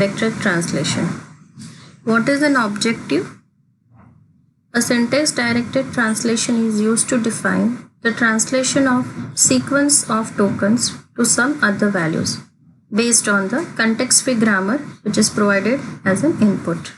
directed translation. What is an objective? A syntax-directed translation is used to define the translation of sequence of tokens to some other values based on the context-free grammar which is provided as an input.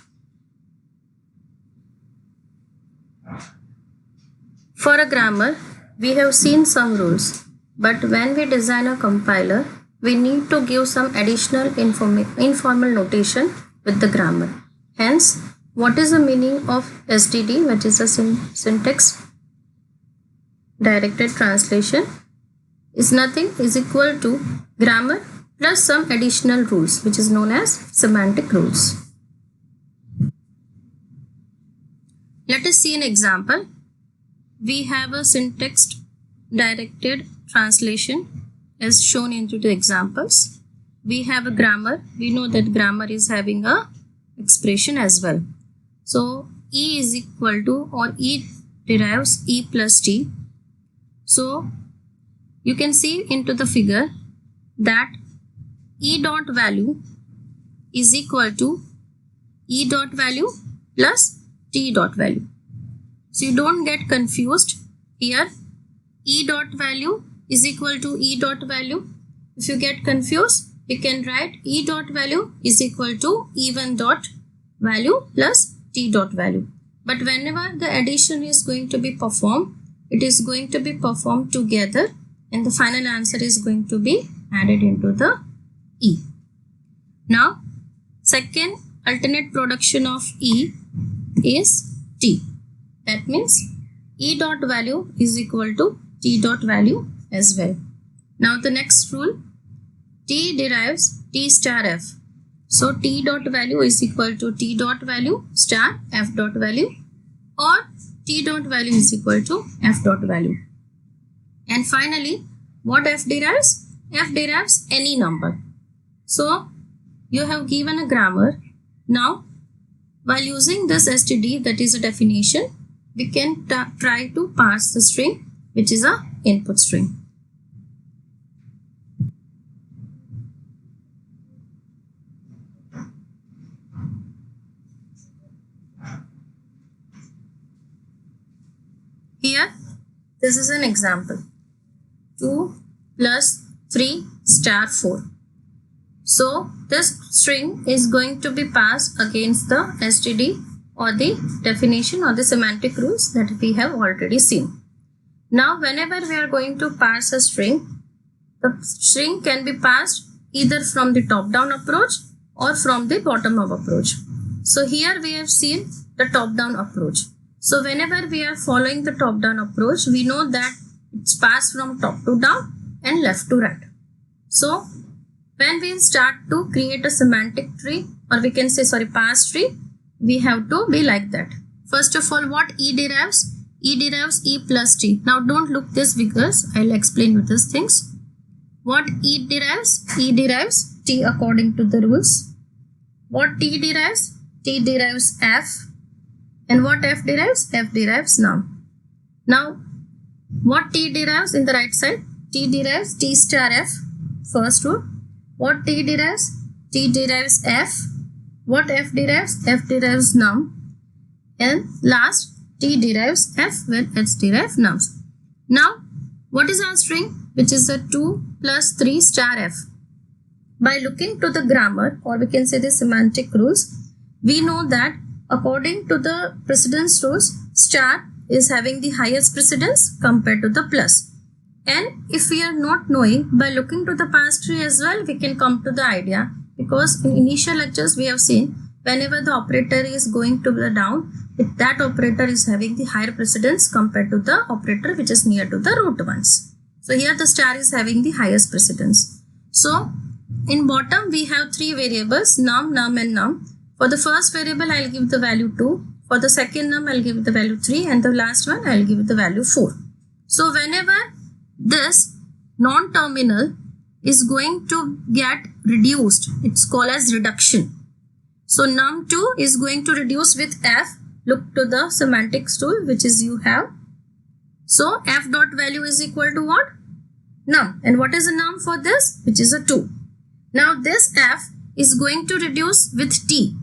For a grammar, we have seen some rules, but when we design a compiler, we need to give some additional informal notation with the grammar. Hence, what is the meaning of SDT, which is a syntax directed translation, is nothing is equal to grammar plus some additional rules, which is known as semantic rules. Let us see an example. We have a syntax directed translation as shown into the examples. We have a grammar. We know that grammar is having a expression as well. So E is equal to, or E derives E plus T. So you can see into the figure that E dot value is equal to E dot value plus T dot value. So you don't get confused here. E dot value is equal to E dot value. If you get confused, you can write E dot value is equal to E1 dot value plus T dot value. But whenever the addition is going to be performed, it is going to be performed together and the final answer is going to be added into the E. Now, second alternate production of E is T. That means E dot value is equal to T dot value as well. Now the next rule, T derives T star F. So T dot value is equal to T dot value star F dot value, or T dot value is equal to F dot value. And finally, what F derives? F derives any number. So you have given a grammar. Now, while using this STD, that is a definition, we can try to parse the string, which is a input string. Here, this is an example. 2 plus 3 star 4. So, this string is going to be passed against the STD or the definition or the semantic rules that we have already seen. Now, whenever we are going to parse a string, the string can be passed either from the top-down approach or from the bottom-up approach. So, here we have seen the top-down approach. So, whenever we are following the top-down approach, we know that it's passed from top to down and left to right. So, when we start to create a semantic tree, or we can say, parse tree, we have to be like that. First of all, what E derives? E derives E plus T. Now, don't look this because I'll explain you these things. What E derives? E derives T according to the rules. What T derives? T derives F. And what F derives? F derives num. Now, what T derives in the right side? T derives T star F, first rule. What T derives? T derives F. What F derives? F derives num. And last, T derives F when H derives nums. Now, what is our string? Which is a 2 plus 3 star F. By looking to the grammar, or we can say the semantic rules, we know that according to the precedence rules, star is having the highest precedence compared to the plus. And if we are not knowing, by looking to the parse tree as well, we can come to the idea, because in initial lectures we have seen whenever the operator is going to the down, that operator is having the higher precedence compared to the operator which is near to the root ones. So here the star is having the highest precedence. So in bottom we have three variables, num, num and num. For the first variable I will give the value 2. For the second num I will give the value 3, and the last one I will give the value 4. So whenever this non-terminal is going to get reduced, it's called as reduction. So num2 is going to reduce with F. Look to the semantics tool which is you have. So F dot value is equal to what? Num. And what is the num for this? Which is a 2. Now this F is going to reduce with t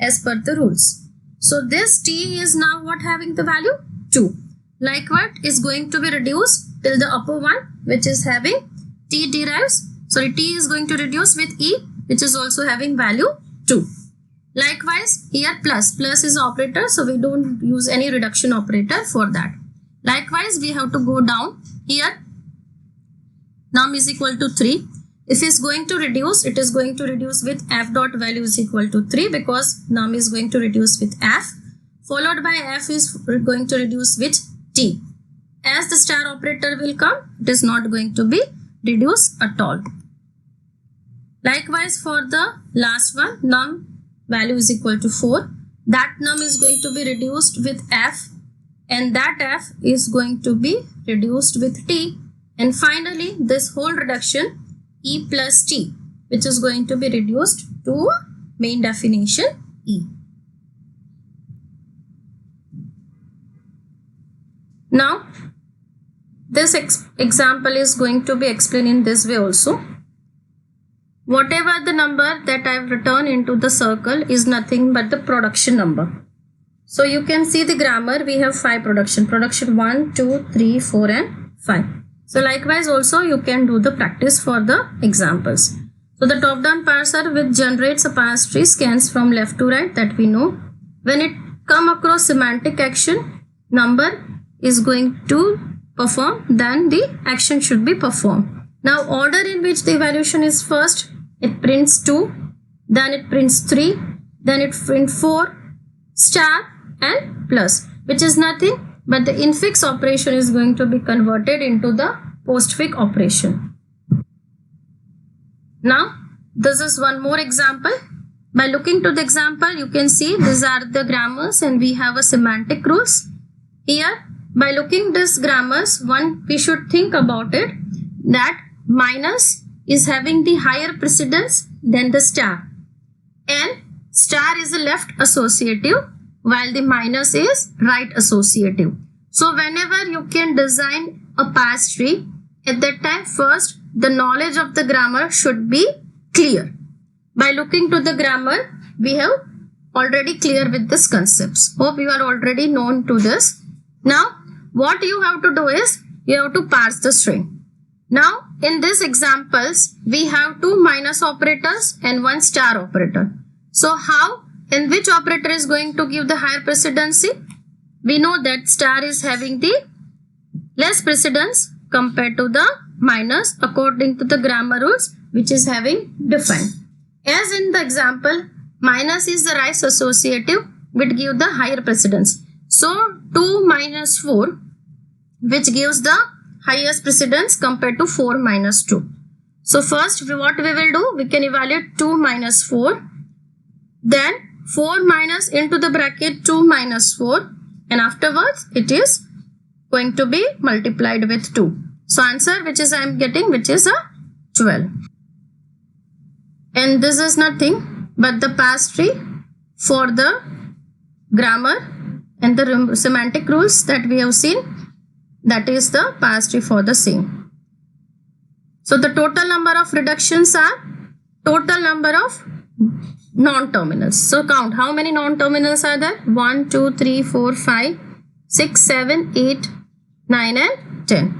as per the rules. So this t is now what having the value 2. Like what is going to be reduced till the upper one, which is having t derives. Sorry, t is going to reduce with e, which is also having value 2. Likewise, here plus is operator, so we don't use any reduction operator for that. Likewise, we have to go down here. Num is equal to 3. If it's going to reduce, it is going to reduce with f dot value is equal to 3 because num is going to reduce with f. Followed by f is going to reduce with t. As the star operator will come, it is not going to be reduced at all. Likewise, for the last one, num value is equal to 4. That num is going to be reduced with f, and that f is going to be reduced with t. And finally, this whole reduction e plus t, which is going to be reduced to main definition e. Now, this example is going to be explained in this way also. Whatever the number that I have written into the circle is nothing but the production number. So you can see the grammar, we have 5 production 1, 2, 3, 4 and 5. So likewise also you can do the practice for the examples. So the top down parser which generates a parse tree scans from left to right, that we know. When it come across semantic action, number is going to perform, then the action should be performed. Now order in which the evaluation is first, it prints 2, then it prints 3, then it prints 4, star and plus, which is nothing but the infix operation is going to be converted into the postfix operation. Now this is one more example. By looking to the example, you can see these are the grammars and we have a semantic rules. Here by looking this grammars, one we should think about it that minus is having the higher precedence than the star, and star is a left associative while the minus is right associative. So whenever you can design a parse tree, at that time first the knowledge of the grammar should be clear. By looking to the grammar, we have already clear with these concepts. Hope you are already known to this. Now what you have to do is you have to parse the string. Now in these examples we have 2 minus operators and 1 star operator. So how and which operator is going to give the higher precedency? We know that star is having the less precedence compared to the minus according to the grammar rules which is having defined. As in the example, minus is the right associative which give the higher precedence. So 2 minus 4 which gives the highest precedence compared to 4 minus 2. So first what we will do, we can evaluate 2 minus 4, then 4 minus into the bracket 2 minus 4, and afterwards it is going to be multiplied with 2. So answer which is I am getting, which is a 12. And this is nothing but the parse tree for the grammar and the semantic rules that we have seen. That is the parse tree for the same. So the total number of reductions are total number of non-terminals. So count how many non-terminals are there. 1, 2, 3, 4, 5, 6, 7, 8, 9 and 10.